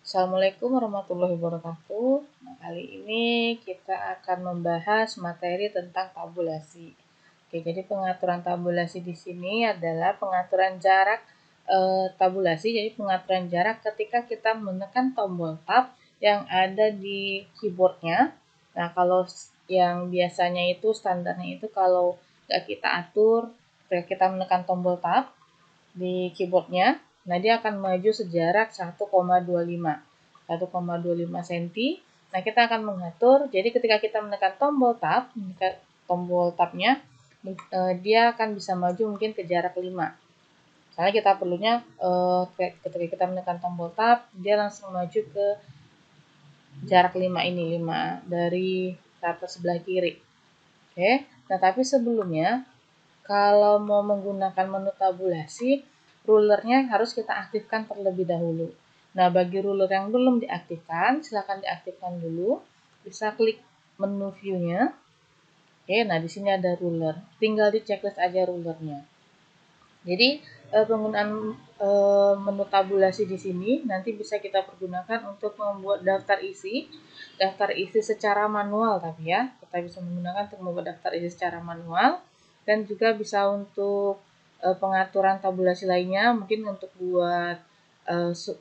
Assalamualaikum warahmatullahi wabarakatuh. Nah, kali ini kita akan membahas materi tentang tabulasi. Oke, jadi pengaturan tabulasi di sini adalah pengaturan jarak tabulasi. Jadi pengaturan jarak ketika kita menekan tombol tab yang ada di keyboardnya. Nah, kalau yang biasanya itu standarnya itu kalau nggak kita atur, ketika kita menekan tombol tab di keyboardnya, nah dia akan maju sejarak 1,25 cm. Nah, kita akan mengatur, jadi ketika kita menekan tombol tabnya, dia akan bisa maju mungkin ke jarak 5. Misalnya kita perlunya ketika kita menekan tombol tab, dia langsung maju ke jarak 5 ini, 5 dari atas sebelah kiri. Oke, nah tapi sebelumnya kalau mau menggunakan menu tabulasi, rulernya harus kita aktifkan terlebih dahulu. Nah, bagi ruler yang belum diaktifkan, silakan diaktifkan dulu. Bisa klik menu view-nya. Oke, nah di sini ada ruler. Tinggal di checklist aja rulernya. Jadi, penggunaan menu tabulasi di sini nanti bisa kita pergunakan untuk membuat daftar isi secara manual tapi ya. Kita bisa menggunakan untuk membuat daftar isi secara manual dan juga bisa untuk pengaturan tabulasi lainnya, mungkin untuk buat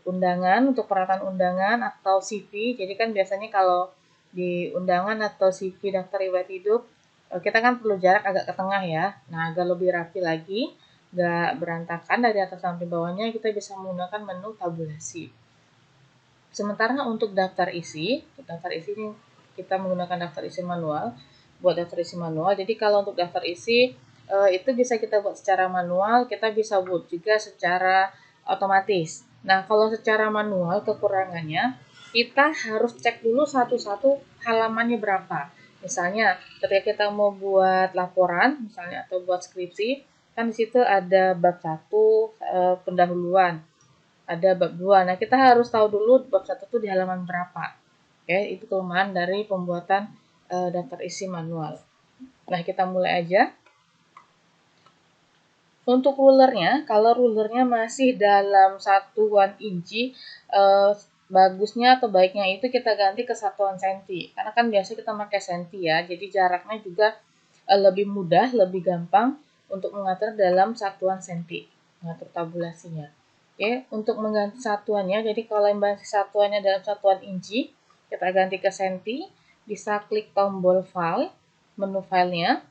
undangan, untuk peralatan undangan atau CV. Jadi kan biasanya kalau di undangan atau CV daftar riwayat hidup, kita kan perlu jarak agak ke tengah ya. Nah, agak lebih rapi lagi, nggak berantakan dari atas sampai bawahnya, kita bisa menggunakan menu tabulasi. Sementara untuk daftar isi ini kita menggunakan daftar isi manual. Buat daftar isi manual, jadi kalau untuk daftar isi itu bisa kita buat secara manual, kita bisa buat juga secara otomatis. Nah, kalau secara manual kekurangannya, kita harus cek dulu satu-satu halamannya berapa. Misalnya, ketika kita mau buat laporan, misalnya atau buat skripsi, kan di situ ada bab 1 pendahuluan, ada bab 2. Nah, kita harus tahu dulu bab 1 itu di halaman berapa. Oke, itu kelemahan dari pembuatan daftar isi manual. Nah, kita mulai aja. Untuk rulernya, kalau rulernya masih dalam satuan inci, bagusnya atau baiknya itu kita ganti ke satuan senti. Karena kan biasa kita pakai senti ya, jadi jaraknya juga lebih mudah, lebih gampang untuk mengatur dalam satuan senti, mengatur tabulasinya. Oke, untuk mengganti satuannya, jadi kalau yang masih satuannya dalam satuan inci, kita ganti ke senti, bisa klik tombol file, menu filenya.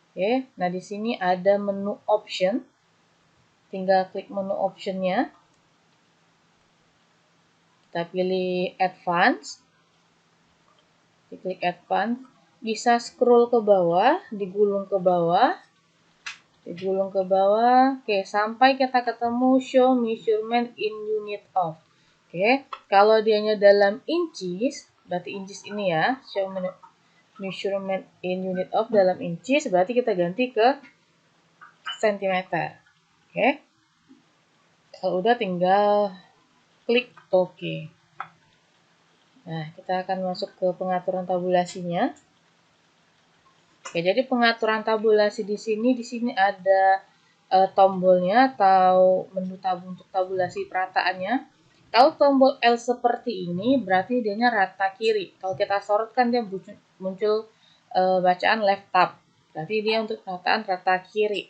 Oke, nah di sini ada menu option, tinggal klik menu optionnya, kita pilih advance, diklik advance, bisa scroll ke bawah, digulung ke bawah, oke, sampai kita ketemu show measurement in unit of. Oke, kalau dianya dalam inches, berarti inches ini ya, show measurement in unit of dalam inches, berarti kita ganti ke centimeter. Oke, kalau udah tinggal klik OK. Nah, kita akan masuk ke pengaturan tabulasinya. Oke, jadi pengaturan tabulasi di sini ada tombolnya atau menu untuk tabulasi perataannya. Kalau tombol L seperti ini, berarti dia rata kiri. Kalau kita sorot kan dia muncul bacaan left tab. Berarti dia untuk perataan rata kiri.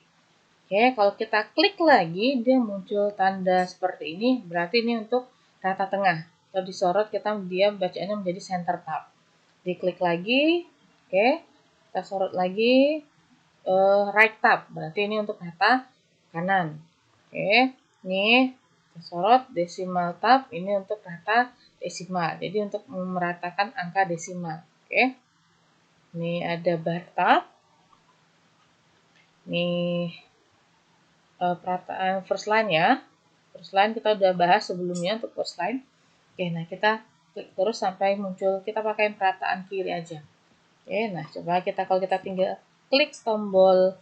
Oke, kalau kita klik lagi, dia muncul tanda seperti ini. Berarti ini untuk rata tengah. Kalau disorot, dia bacaannya menjadi center tab. Diklik lagi, oke. Kita sorot lagi, right tab. Berarti ini untuk rata kanan. Oke, ini kita sorot decimal tab. Ini untuk rata desimal. Jadi untuk meratakan angka desimal. Oke, ini ada bar tab. Ini perataan first line ya. First line kita udah bahas sebelumnya untuk first line. Oke, nah kita klik terus sampai muncul, kita pakai perataan kiri aja. Oke, nah coba kalau kita tinggal klik tombol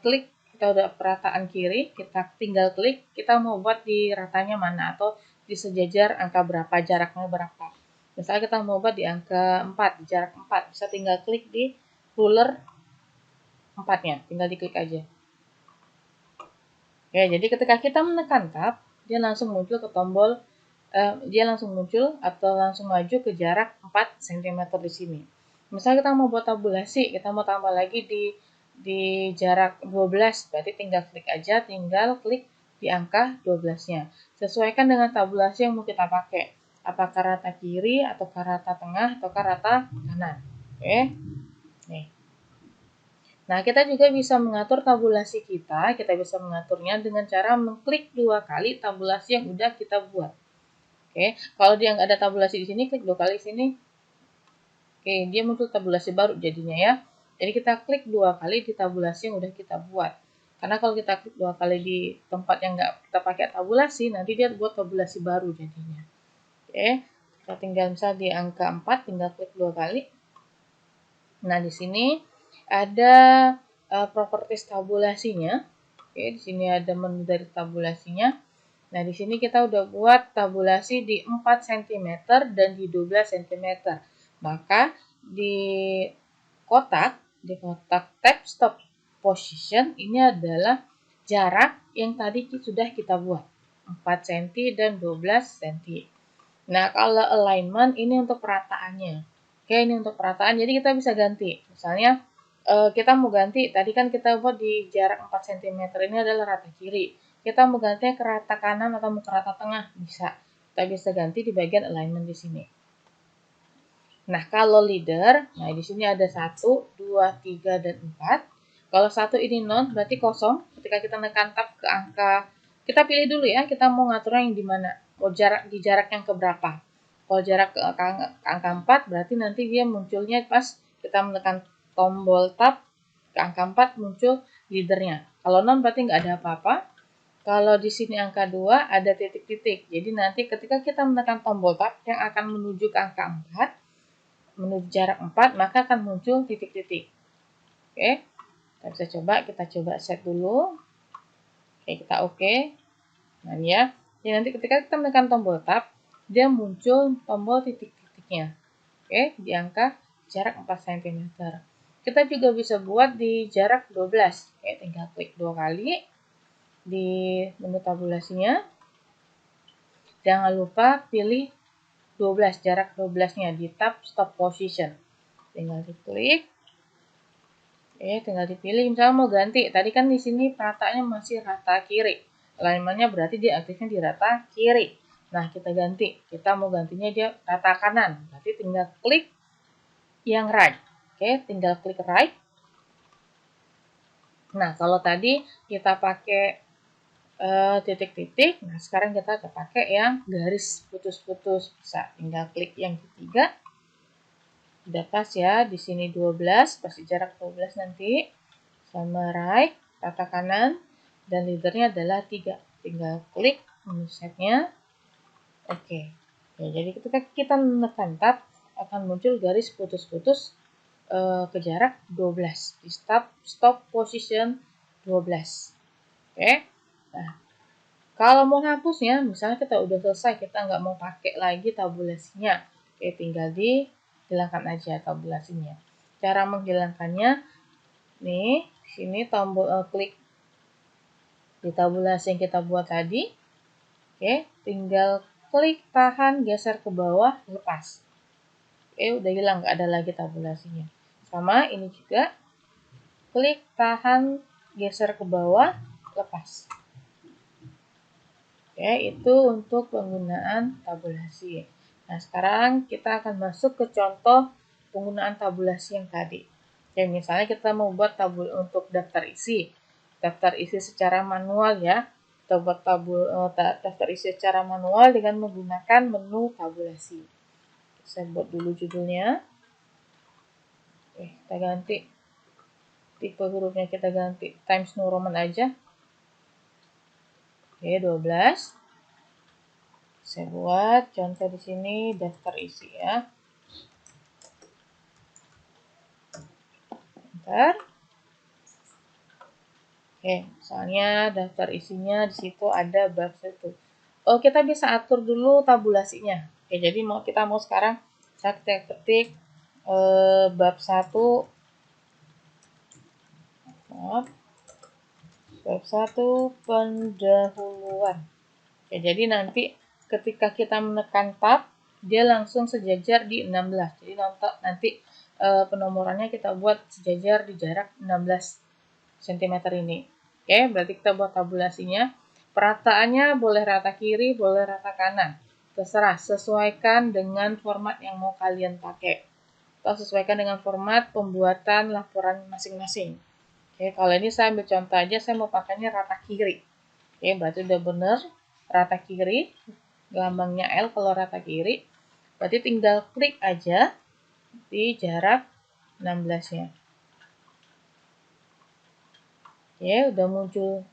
klik, kita udah perataan kiri, kita tinggal klik, kita mau buat di ratanya mana atau di sejajar angka berapa, jaraknya berapa. Misalnya kita mau buat di angka 4, di jarak 4, bisa tinggal klik di ruler 4-nya, tinggal diklik aja. Oke, jadi ketika kita menekan tab, dia langsung muncul ke tombol dia langsung muncul atau langsung maju ke jarak 4 cm di sini. Misalnya kita mau buat tabulasi, kita mau tambah lagi di jarak 12, berarti tinggal klik aja, tinggal klik di angka 12-nya. Sesuaikan dengan tabulasi yang mau kita pakai. Apakah rata kiri, atau rata tengah, atau rata kanan. Oke. Nih. Nah, kita juga bisa mengatur tabulasi kita bisa mengaturnya dengan cara mengklik 2 kali tabulasi yang udah kita buat. Oke, kalau dia nggak ada tabulasi di sini, klik 2 kali sini. Oke, dia muncul tabulasi baru jadinya ya. Jadi kita klik 2 kali di tabulasi yang udah kita buat. Karena kalau kita klik 2 kali di tempat yang nggak kita pakai tabulasi, nanti dia buat tabulasi baru jadinya. Oke, kita tinggal misal di angka 4, tinggal klik 2 kali. Nah, di sini ada properties tabulasinya. Oke, di sini ada menu dari tabulasinya. Nah, di sini kita udah buat tabulasi di 4 cm dan di 12 cm. Maka di kotak tab stop position ini adalah jarak yang tadi sudah kita buat. 4 cm dan 12 cm. Nah, kalau alignment ini untuk perataannya. Oke, ini untuk perataan. Jadi kita bisa ganti. Misalnya kita mau ganti, tadi kan kita buat di jarak 4 cm ini adalah rata kiri. Kita mau gantinya ke rata kanan atau mau ke rata tengah, bisa. Kita bisa ganti di bagian alignment di sini. Nah, kalau leader, nah di sini ada 1, 2, 3, dan 4. Kalau 1 ini non, berarti kosong. Ketika kita menekan tab ke angka, kita pilih dulu ya, kita mau ngaturnya yang di mana. Mau di jarak yang keberapa. Kalau jarak ke angka 4, berarti nanti dia munculnya pas kita menekan tombol tab ke angka 4 muncul leadernya. Kalau non berarti nggak ada apa-apa. Kalau di sini angka 2 ada titik-titik. Jadi nanti ketika kita menekan tombol tab yang akan menuju ke angka 4, menuju jarak 4, maka akan muncul titik-titik. Oke, kita coba set dulu. Oke, kita oke. Nah, ya. Jadi nanti ketika kita menekan tombol tab, dia muncul tombol titik-titiknya. Oke, di angka jarak 4 cm. Kita juga bisa buat di jarak 12. Oke, tinggal klik 2 kali di menu tabulasinya. Jangan lupa pilih 12, jarak 12-nya di tab stop position. Tinggal diklik. Tinggal dipilih. Misalnya mau ganti. Tadi kan di sini rataanya masih rata kiri. Alignment-nya berarti dia aktifnya di rata kiri. Nah, kita ganti. Kita mau gantinya dia rata kanan. Berarti tinggal klik yang right. Oke, tinggal klik right. Nah, kalau tadi kita pakai titik-titik, nah sekarang kita pakai yang garis putus-putus. Bisa tinggal klik yang ketiga. Udah pas ya, di sini 12, pasti jarak 12 nanti. Sama right, rata kanan, dan leadernya adalah 3. Tinggal klik menu setnya. Oke. Ya, jadi ketika kita menekan tab, akan muncul garis putus-putus ke jarak 12. Di stop position 12. Oke. Nah, kalau mau hapusnya, misalnya kita udah selesai, kita nggak mau pakai lagi tabulasinya. Oke, tinggal dihilangkan aja tabulasinya. Cara menghilangkannya, nih, sini tombol klik di tabulasi yang kita buat tadi. Oke, tinggal klik tahan, geser ke bawah, lepas. Oke, udah hilang, nggak ada lagi tabulasinya. Sama, ini juga. Klik tahan, geser ke bawah, lepas. Oke, itu untuk penggunaan tabulasi. Nah, sekarang kita akan masuk ke contoh penggunaan tabulasi yang tadi. Oke, misalnya kita mau buat untuk daftar isi. Daftar isi secara manual ya. Kita buat daftar isi secara manual dengan menggunakan menu tabulasi. Saya buat dulu judulnya. Oke, kita ganti. Tipe hurufnya kita ganti Times New Roman aja. Oke, 12. Saya buat contoh di sini daftar isi ya. Bentar. Oke, misalnya daftar isinya di situ ada bab 1. Oh, kita bisa atur dulu tabulasinya. Oke, jadi kita mau sekarang saya ketik bab 1. Bab 1 pendahuluan. Oke, jadi nanti ketika kita menekan tab, dia langsung sejajar di 16. Jadi nanti penomorannya kita buat sejajar di jarak 16 cm ini. Oke, berarti kita buat tabulasinya. Perataannya boleh rata kiri, boleh rata kanan. Terserah, sesuaikan dengan format yang mau kalian pakai. Atau sesuaikan dengan format pembuatan laporan masing-masing. Oke, kalau ini saya ambil contoh aja, saya mau pakainya rata kiri. Oke, berarti udah bener rata kiri. Lambangnya L kalau rata kiri. Berarti tinggal klik aja di jarak 16-nya. Oke, udah muncul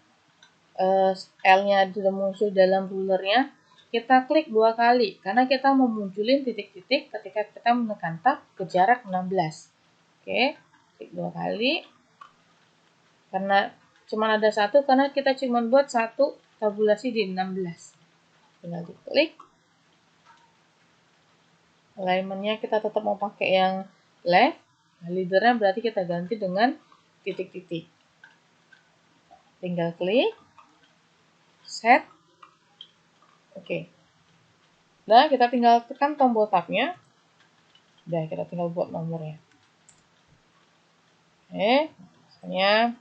L-nya sudah muncul dalam rulernya. Kita klik 2 kali karena kita mau munculin titik-titik ketika kita menekan tab ke jarak 16. Oke, klik 2 kali. Karena cuma ada satu, karena kita cuma buat satu tabulasi di 16. Tinggal diklik. Alignment-nya kita tetap mau pakai yang left. Leader-nya berarti kita ganti dengan titik-titik. Tinggal klik. Set. Oke. Nah, kita tinggal tekan tombol tab-nya. Udah, kita tinggal buat nomornya. Oke, misalnya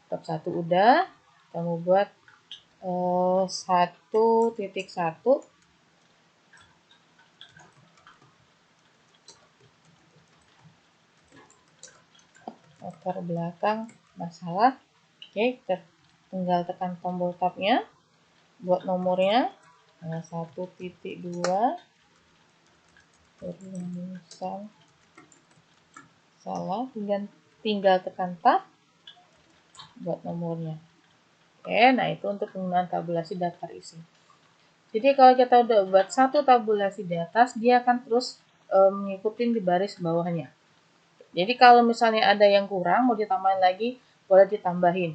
tab 1 udah. Kita mau buat 1.1. Latar belakang masalah. Oke, kita tinggal tekan tombol tab-nya. Buat nomornya. 1.2. Perumusan salah, tinggal tekan tab buat nomornya. Oke, nah itu untuk penggunaan tabulasi daftar isi. Jadi kalau kita udah buat satu tabulasi di atas, dia akan terus mengikuti di baris bawahnya. Jadi kalau misalnya ada yang kurang, mau ditambahin lagi, boleh ditambahin.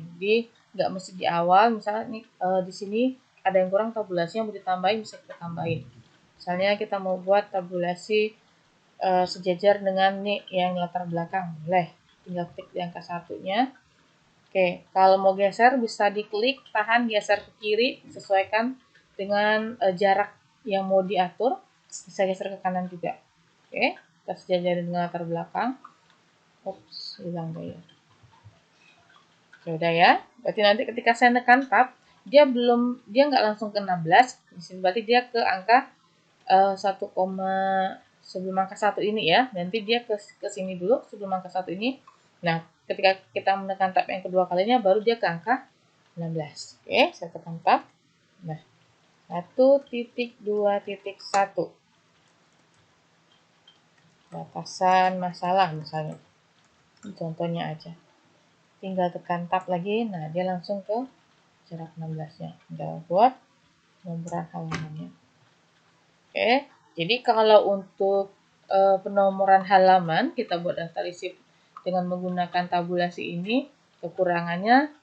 Nggak mesti di awal, misalnya nih, di sini ada yang kurang tabulasinya mau ditambahin, bisa kita tambahin. Misalnya kita mau buat tabulasi sejajar dengan nih yang latar belakang, boleh. Tinggal klik di angka 1-nya. Oke, kalau mau geser bisa diklik, tahan, geser ke kiri, sesuaikan dengan jarak yang mau diatur. Bisa geser ke kanan juga. Oke, kita sejajarin dengan latar belakang. Ups, hilang deh ya. Sudah ya. Berarti nanti ketika saya nekan tab, dia nggak langsung ke 16. Di sini berarti dia ke angka 1, sebelum angka 1 ini ya. Nanti dia ke sini dulu sebelum angka 1 ini. Nah, ketika kita menekan tab yang kedua kalinya baru dia ke angka 16. Oke, saya tekan tab. Nah, 1.2.1. Batasan masalah misalnya. Ini contohnya aja. Tinggal tekan tab lagi, nah dia langsung ke jarak 16-nya. Tinggal buat penomoran halamannya. Oke, jadi kalau untuk penomoran halaman kita buat daftar isi dengan menggunakan tabulasi ini, kekurangannya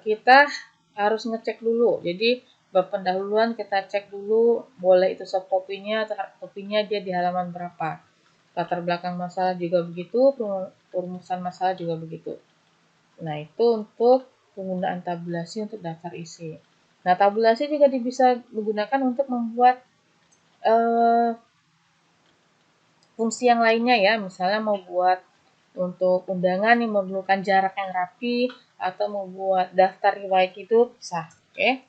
kita harus ngecek dulu. Jadi bab pendahuluan kita cek dulu, boleh itu soft copy-nya atau hard copy-nya dia di halaman berapa. Latar belakang masalah juga begitu, perumusan masalah juga begitu. Nah, itu untuk penggunaan tabulasi untuk daftar isi. Nah, tabulasi juga bisa digunakan untuk membuat fungsi yang lainnya ya. Misalnya mau buat untuk undangan yang memerlukan jarak yang rapi, atau mau buat daftar riwayat hidup, bisa. Oke.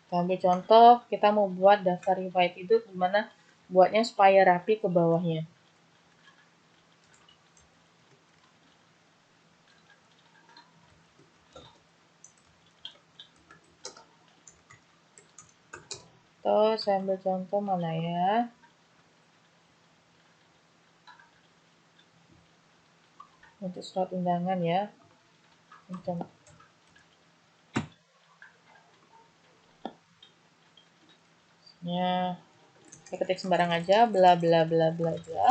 Kita ambil contoh, kita mau buat daftar riwayat hidup, gimana buatnya supaya rapi ke bawahnya. Saya ambil contoh mana ya? Untuk surat undangan ya. Ya, saya ketik sembarang aja, bla bla bla bla bla.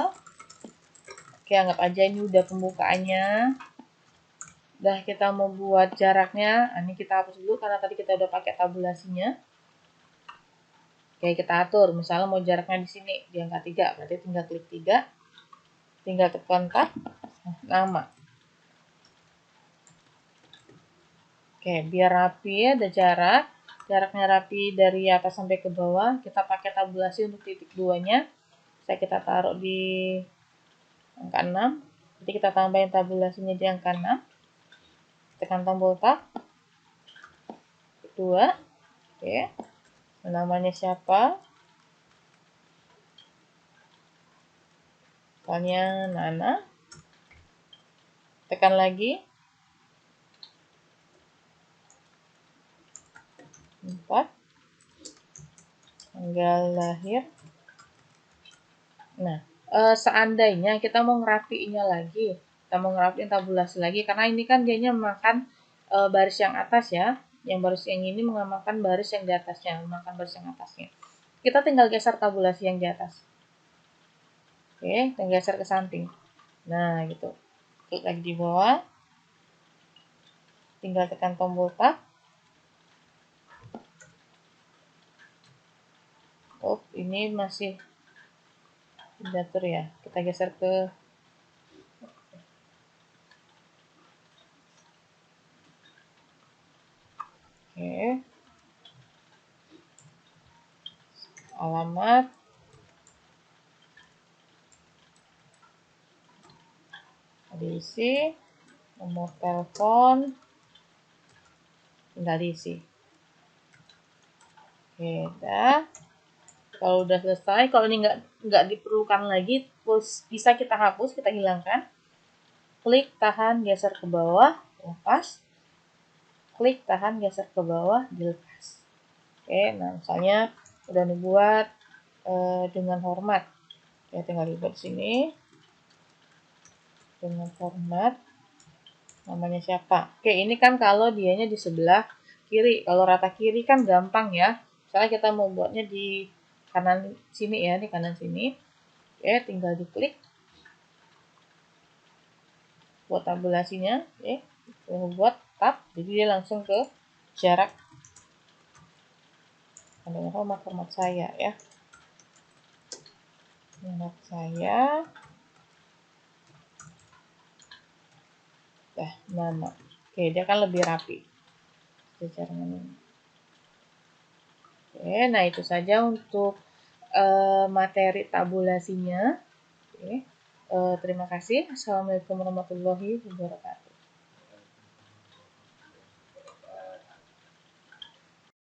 Oke, anggap aja ini udah pembukaannya. Udah kita mau buat jaraknya. Ini kita hapus dulu karena tadi kita udah pakai tabulasinya. Oke, kita atur. Misalnya mau jaraknya di sini, di angka 3. Berarti tinggal klik 3. Tinggal tekan tab, nama. Oke, biar rapi ya, ada jarak. jaraknya rapi dari atas sampai ke bawah, kita pakai tabulasi untuk titik 2-nya. Bisa kita taruh di angka 6. Jadi kita tambahin tabulasinya di angka 6. Tekan tombol tab. 2. Oke. Namanya siapa? Misalnya Nana. Tekan lagi. 4. Tanggal lahir. Nah, seandainya kita mau ngerapiinnya lagi, kita mau ngerapiin tabulasi lagi, karena ini kan dianya memakan baris yang atas ya, yang baris yang ini memakan baris yang di atasnya, memakan baris yang atasnya. Kita tinggal geser tabulasi yang di atas. Oke, tinggal geser ke samping. Nah, gitu. Klik lagi di bawah. Tinggal tekan tombol tab. Oh, ini masih diatur ya. Kita geser ke Oke. Alamat. Diisi. Nomor telepon. Tinggal diisi. Oke, udah. Kalau udah selesai, kalau ini nggak diperlukan lagi, terus bisa kita hapus, kita hilangkan. Klik, tahan, geser ke bawah, lepas. Klik, tahan, geser ke bawah, dilepas. Oke, nah misalnya udah dibuat dengan hormat. Ya, tinggal dibuat sini. Dengan hormat. Namanya siapa? Oke, ini kan kalau dianya di sebelah kiri. Kalau rata kiri kan gampang ya. Misalnya kita mau buatnya di kanan sini ya, di kanan sini. Oke, tinggal diklik. Buat tabulasinya, oke. Buat tab, jadi dia langsung ke jarak. Ada format saya ya. Format saya. Nama. Oke, dia kan lebih rapi. Jajaran ini. Oke, nah itu saja untuk materi tabulasinya. Oke. Terima kasih. Assalamualaikum warahmatullahi wabarakatuh.